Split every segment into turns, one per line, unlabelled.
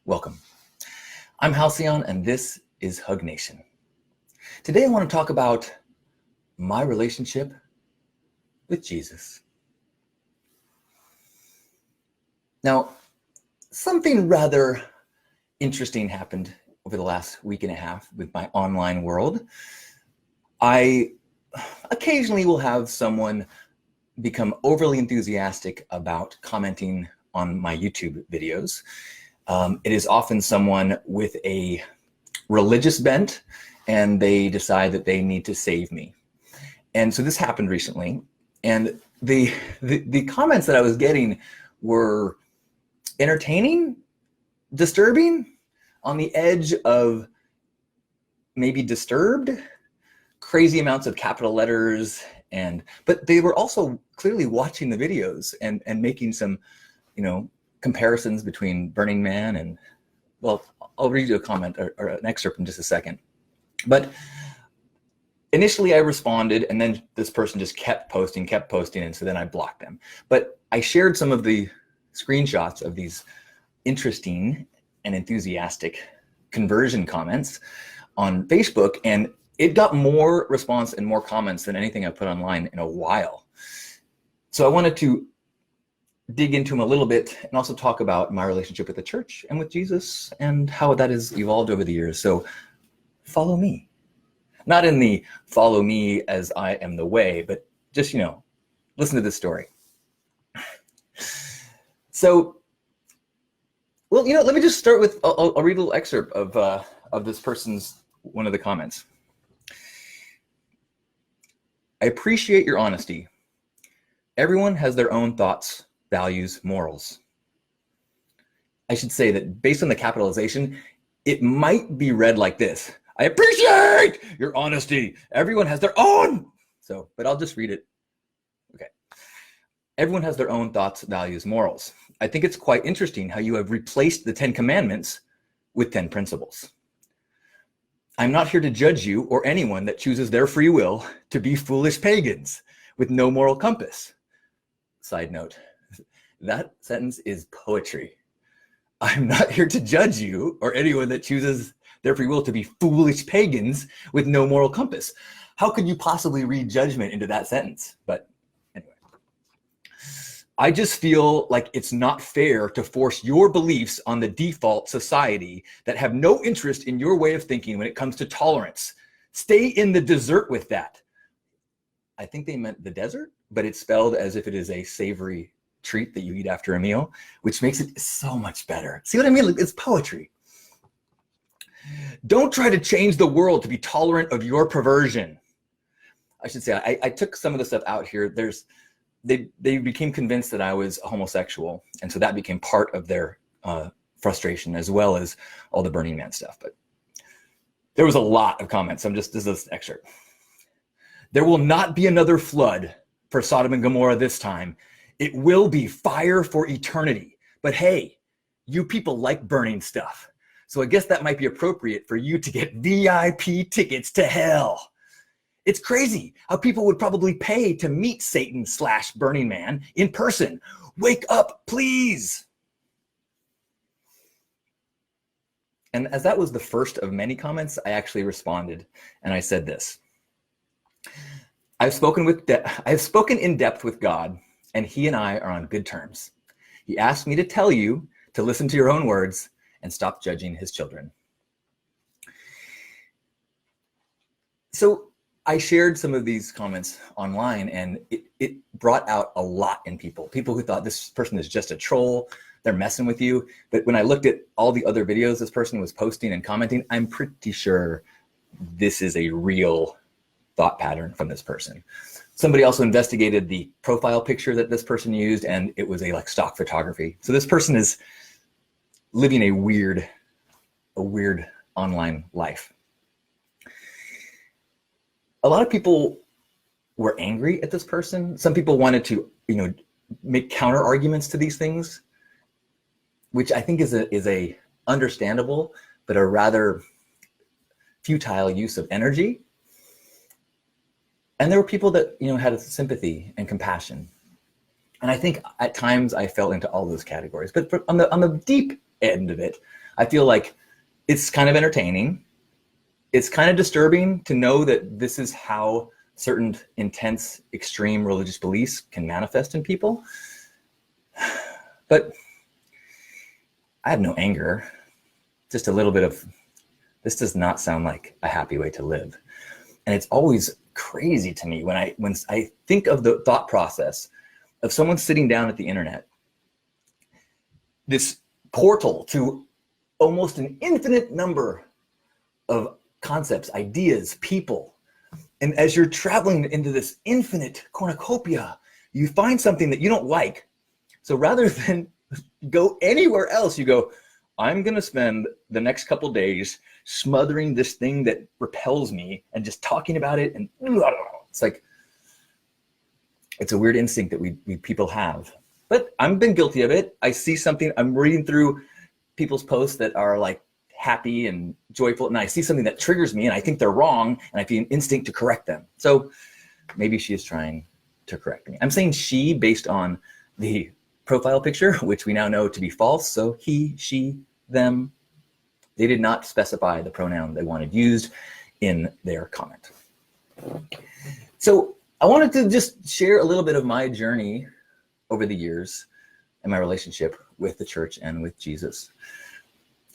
Welcome. I'm Halcyon, and this is Hug Nation. Today I want to talk about my relationship with Jesus. Now, something rather interesting happened over the last week and a half with my online world. I occasionally will have someone become overly enthusiastic about commenting on my YouTube videos. It is often someone with a religious bent, and they decide that they need to save me. And so this happened recently, and the comments that I was getting were entertaining, disturbing, on the edge of maybe disturbed, crazy amounts of capital letters, but they were also clearly watching the videos and making some, comparisons between Burning Man and, well, I'll read you a comment or an excerpt in just a second. But initially I responded, and then this person just kept posting, and so then I blocked them. But I shared some of the screenshots of these interesting and enthusiastic conversion comments on Facebook, and it got more response and more comments than anything I put online in a while. So I wanted to dig into them a little bit and also talk about my relationship with the church and with Jesus and how that has evolved over the years. So follow me. Not in the follow me as I am the way, but just, listen to this story. So, well, let me just start with, I'll read a little excerpt of this person's, one of the comments. I appreciate your honesty. Everyone has their own thoughts, values, morals. I should say that based on the capitalization, it might be read like this. I appreciate your honesty. Everyone has their own. But I'll just read it. Okay. Everyone has their own thoughts, values, morals. I think it's quite interesting how you have replaced the 10 commandments with 10 principles. I'm not here to judge you or anyone that chooses their free will to be foolish pagans with no moral compass. Side note, that sentence is poetry. I'm not here to judge you or anyone that chooses their free will to be foolish pagans with no moral compass. How could you possibly read judgment into that sentence? But anyway, I just feel like it's not fair to force your beliefs on the default society that have no interest in your way of thinking when it comes to tolerance. Stay in the desert with that. I think they meant the desert, but it's spelled as if it is a savory treat that you eat after a meal, which makes it so much better. See what I mean? It's poetry. Don't try to change the world to be tolerant of your perversion. I should say, I took some of the stuff out here. They became convinced that I was a homosexual, and so that became part of their frustration, as well as all the Burning Man stuff. But there was a lot of comments. This is an excerpt. There will not be another flood for Sodom and Gomorrah this time. It will be fire for eternity. But hey, you people like burning stuff. So I guess that might be appropriate for you to get VIP tickets to hell. It's crazy how people would probably pay to meet Satan/Burning Man in person. Wake up, please. And as that was the first of many comments, I actually responded and I said this. I've spoken in depth with God, and he and I are on good terms. He asked me to tell you to listen to your own words and stop judging his children. So I shared some of these comments online, and it brought out a lot in people who thought this person is just a troll, they're messing with you. But when I looked at all the other videos this person was posting and commenting, I'm pretty sure this is a real thought pattern from this person. Somebody also investigated the profile picture that this person used, and it was a stock photography. So this person is living a weird online life. A lot of people were angry at this person. Some people wanted to, make counter arguments to these things, which I think is a understandable, but a rather futile use of energy. And there were people that, had sympathy and compassion. And I think at times I fell into all those categories. But on the deep end of it, I feel like it's kind of entertaining. It's kind of disturbing to know that this is how certain intense, extreme religious beliefs can manifest in people. But I have no anger, just a little bit of, this does not sound like a happy way to live. And it's always crazy to me when I think of the thought process of someone sitting down at the internet, this portal to almost an infinite number of concepts, ideas, people. And as you're traveling into this infinite cornucopia, you find something that you don't like. So rather than go anywhere else, you go, I'm going to spend the next couple days smothering this thing that repels me and just talking about it. And it's like, it's a weird instinct that we people have. But I've been guilty of it. I see something, I'm reading through people's posts that are like happy and joyful, and I see something that triggers me and I think they're wrong, and I feel an instinct to correct them. So maybe she is trying to correct me. I'm saying she based on the profile picture, which we now know to be false. So he, she, them. They did not specify the pronoun they wanted used in their comment. So I wanted to just share a little bit of my journey over the years and my relationship with the church and with Jesus.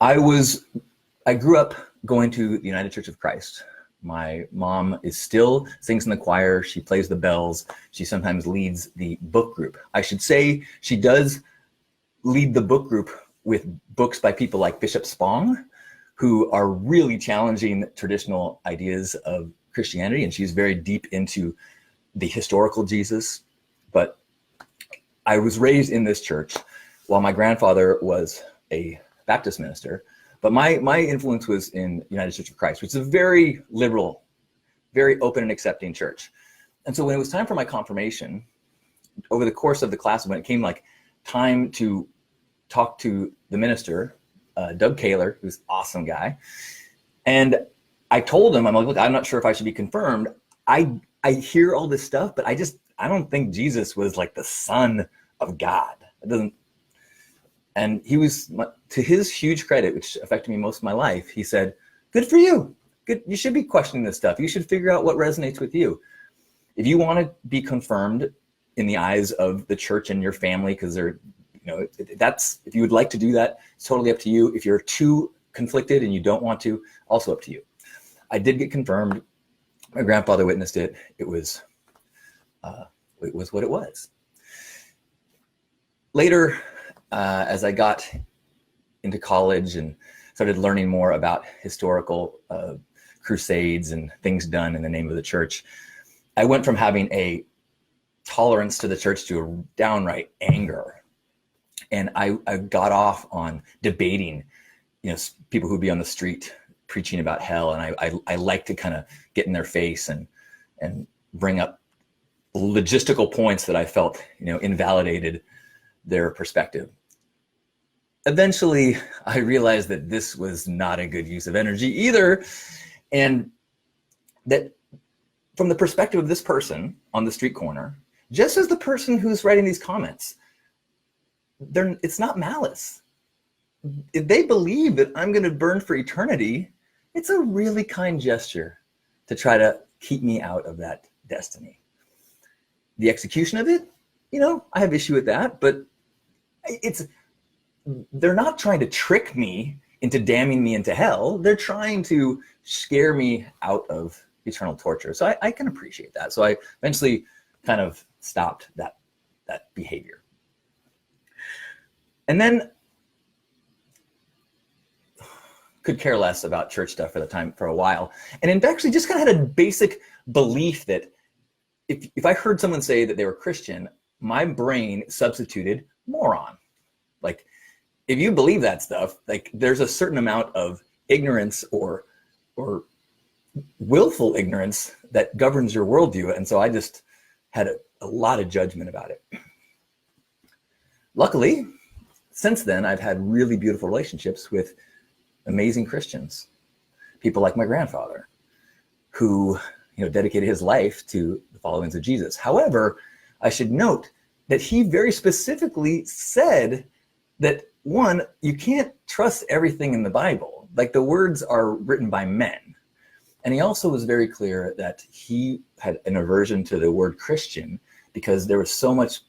I grew up going to the United Church of Christ. My mom still sings in the choir. She plays the bells. She sometimes leads the book group. I should say she does lead the book group with books by people like Bishop Spong, who are really challenging traditional ideas of Christianity. And she's very deep into the historical Jesus. But I was raised in this church while my grandfather was a Baptist minister. But my influence was in United Church of Christ, which is a very liberal, very open and accepting church. And so when it was time for my confirmation, over the course of the class, when it came like time to talk to the minister, Doug Kaler, who's an awesome guy, and I told him, I'm like, look, I'm not sure if I should be confirmed. I hear all this stuff, but I don't think Jesus was like the Son of God. It doesn't. And he was, to his huge credit, which affected me most of my life, he said, good for you. Good. You should be questioning this stuff. You should figure out what resonates with you. If you want to be confirmed in the eyes of the church and your family, because they're, that's, if you would like to do that, it's totally up to you. If you're too conflicted and you don't want to, also up to you. I did get confirmed. My grandfather witnessed it. It was what it was. Later, as I got into college and started learning more about historical crusades and things done in the name of the church, I went from having a tolerance to the church to a downright anger. And I got off on debating, people who'd be on the street preaching about hell. And I like to kind of get in their face and bring up logistical points that I felt, invalidated their perspective. Eventually, I realized that this was not a good use of energy either. And that from the perspective of this person on the street corner, just as the person who's writing these comments, it's not malice. If they believe that I'm going to burn for eternity, it's a really kind gesture to try to keep me out of that destiny. The execution of it, I have issue with that, but they're not trying to trick me into damning me into hell. They're trying to scare me out of eternal torture. So I can appreciate that. So I eventually kind of stopped that behavior. And then could care less about church stuff for a while. And in fact, actually just kind of had a basic belief that if I heard someone say that they were Christian, my brain substituted moron. Like, if you believe that stuff, like there's a certain amount of ignorance or willful ignorance that governs your worldview. And so I just had a lot of judgment about it. Luckily, since then, I've had really beautiful relationships with amazing Christians, people like my grandfather, who dedicated his life to the followings of Jesus. However, I should note that he very specifically said that one, you can't trust everything in the Bible. Like, the words are written by men. And he also was very clear that he had an aversion to the word Christian because there was so much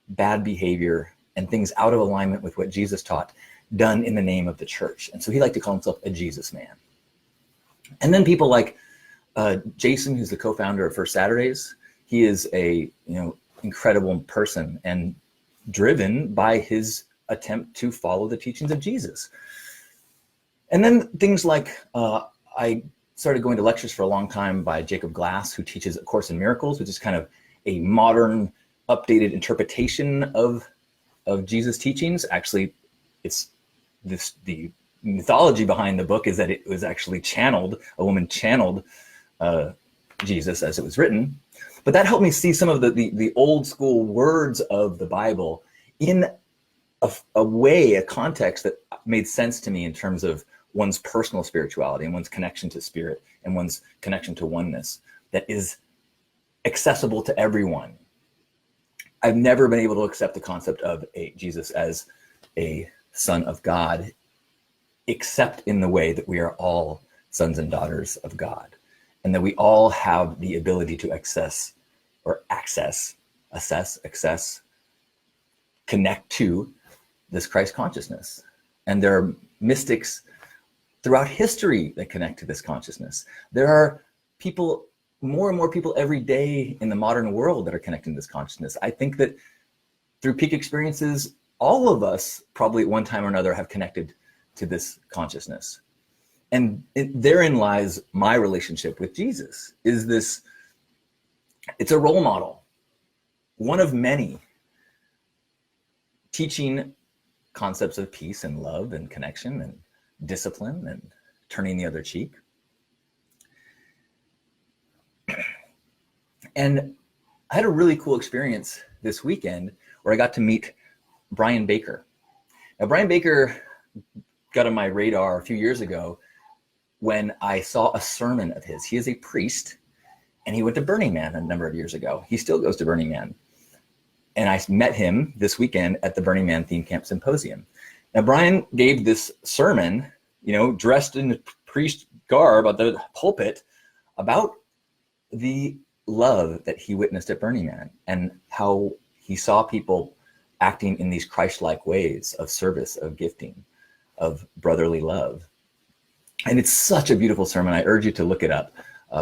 bad behavior and things out of alignment with what Jesus taught done in the name of the church. And so he liked to call himself a Jesus man. And then people like Jason, who's the co-founder of First Saturdays, he is a incredible person and driven by his attempt to follow the teachings of Jesus. And then things like I started going to lectures for a long time by Jacob Glass, who teaches A Course in Miracles, which is kind of a modern, updated interpretation of Jesus' teachings. Actually, the mythology behind the book is that it was actually a woman channeled Jesus as it was written. But that helped me see some of the old school words of the Bible in a context that made sense to me in terms of one's personal spirituality and one's connection to spirit and one's connection to oneness that is accessible to everyone. I've never been able to accept the concept of Jesus as a son of God, except in the way that we are all sons and daughters of God, and that we all have the ability to access, connect to this Christ consciousness. And there are mystics throughout history that connect to this consciousness. There are people, more and more people every day in the modern world that are connecting to this consciousness. I think that through peak experiences, all of us probably at one time or another have connected to this consciousness. And therein lies my relationship with Jesus. It's a role model, one of many, teaching concepts of peace and love and connection and discipline and turning the other cheek. And I had a really cool experience this weekend where I got to meet Brian Baker. Now, Brian Baker got on my radar a few years ago when I saw a sermon of his. He is a priest, and he went to Burning Man a number of years ago. He still goes to Burning Man. And I met him this weekend at the Burning Man Theme Camp Symposium. Now, Brian gave this sermon, dressed in priest garb at the pulpit, about the love that he witnessed at Burning Man and how he saw people acting in these Christ-like ways of service, of gifting, of brotherly love. And it's such a beautiful sermon. I urge you to look it up.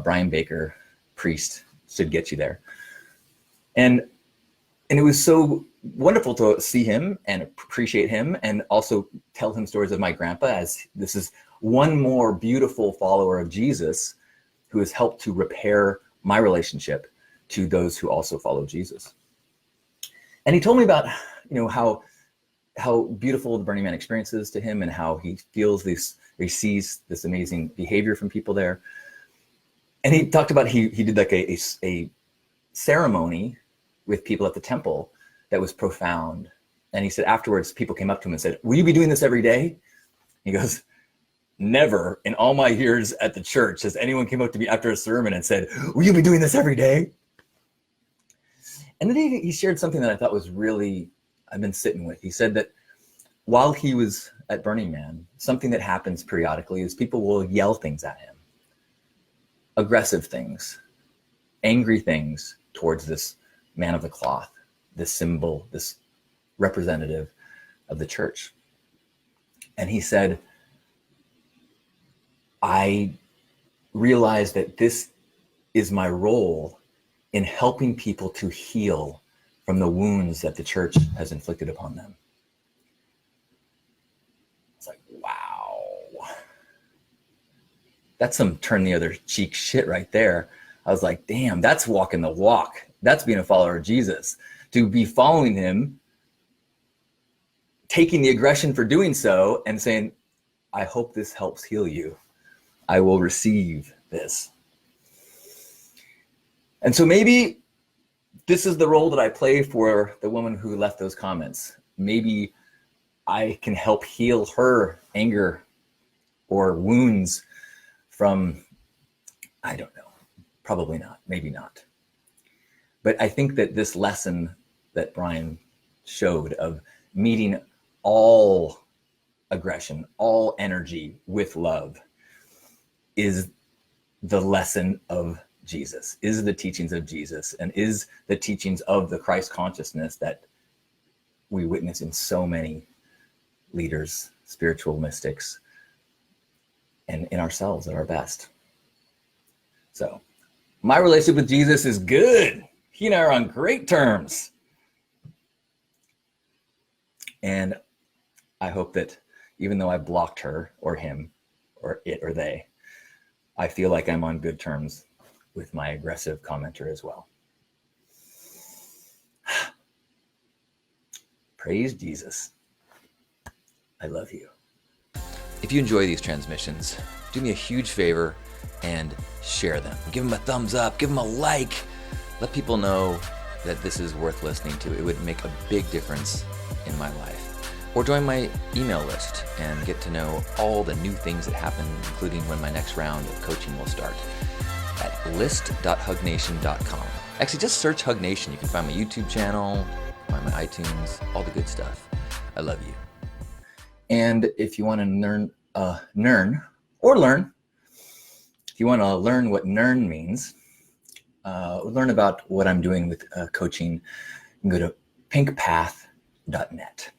Brian Baker, priest, should get you there. And it was so wonderful to see him and appreciate him, and also tell him stories of my grandpa, as this is one more beautiful follower of Jesus who has helped to repair my relationship to those who also follow Jesus. And he told me about, how beautiful the Burning Man experience is to him, and how he sees this amazing behavior from people there. And he talked about, he did like a ceremony with people at the temple that was profound. And he said afterwards, people came up to him and said, "Will you be doing this every day?" He goes, "Never in all my years at the church has anyone came up to me after a sermon and said, 'Will you be doing this every day?'" And then he shared something that I thought was really, I've been sitting with. He said that while he was at Burning Man, something that happens periodically is people will yell things at him, aggressive things, angry things towards this man of the cloth, this symbol, this representative of the church. And he said, "I realized that this is my role in helping people to heal from the wounds that the church has inflicted upon them." It's like, wow. That's some turn the other cheek shit right there. I was like, damn, that's walking the walk. That's being a follower of Jesus. To be following him, taking the aggression for doing so, and saying, "I hope this helps heal you. I will receive this." And so maybe this is the role that I play for the woman who left those comments. Maybe I can help heal her anger or wounds from, I don't know, probably not, maybe not. But I think that this lesson that Brian showed of meeting all aggression, all energy with love is the lesson of Jesus, is the teachings of Jesus, and is the teachings of the Christ consciousness that we witness in so many leaders, spiritual mystics, and in ourselves at our best. So my relationship with Jesus is good. He and I are on great terms. And I hope that even though I blocked her or him or it or they, I feel like I'm on good terms with my aggressive commenter as well. Praise Jesus. I love you. If you enjoy these transmissions, do me a huge favor and share them. Give them a thumbs up, give them a like. Let people know that this is worth listening to. It would make a big difference in my life. Or join my email list and get to know all the new things that happen, including when my next round of coaching will start at list.hugnation.com. Actually, just search Hug Nation. You can find my YouTube channel, find my iTunes, all the good stuff. I love you. And if you want to learn what NERN means, learn about what I'm doing with coaching, you can go to pinkpath.net.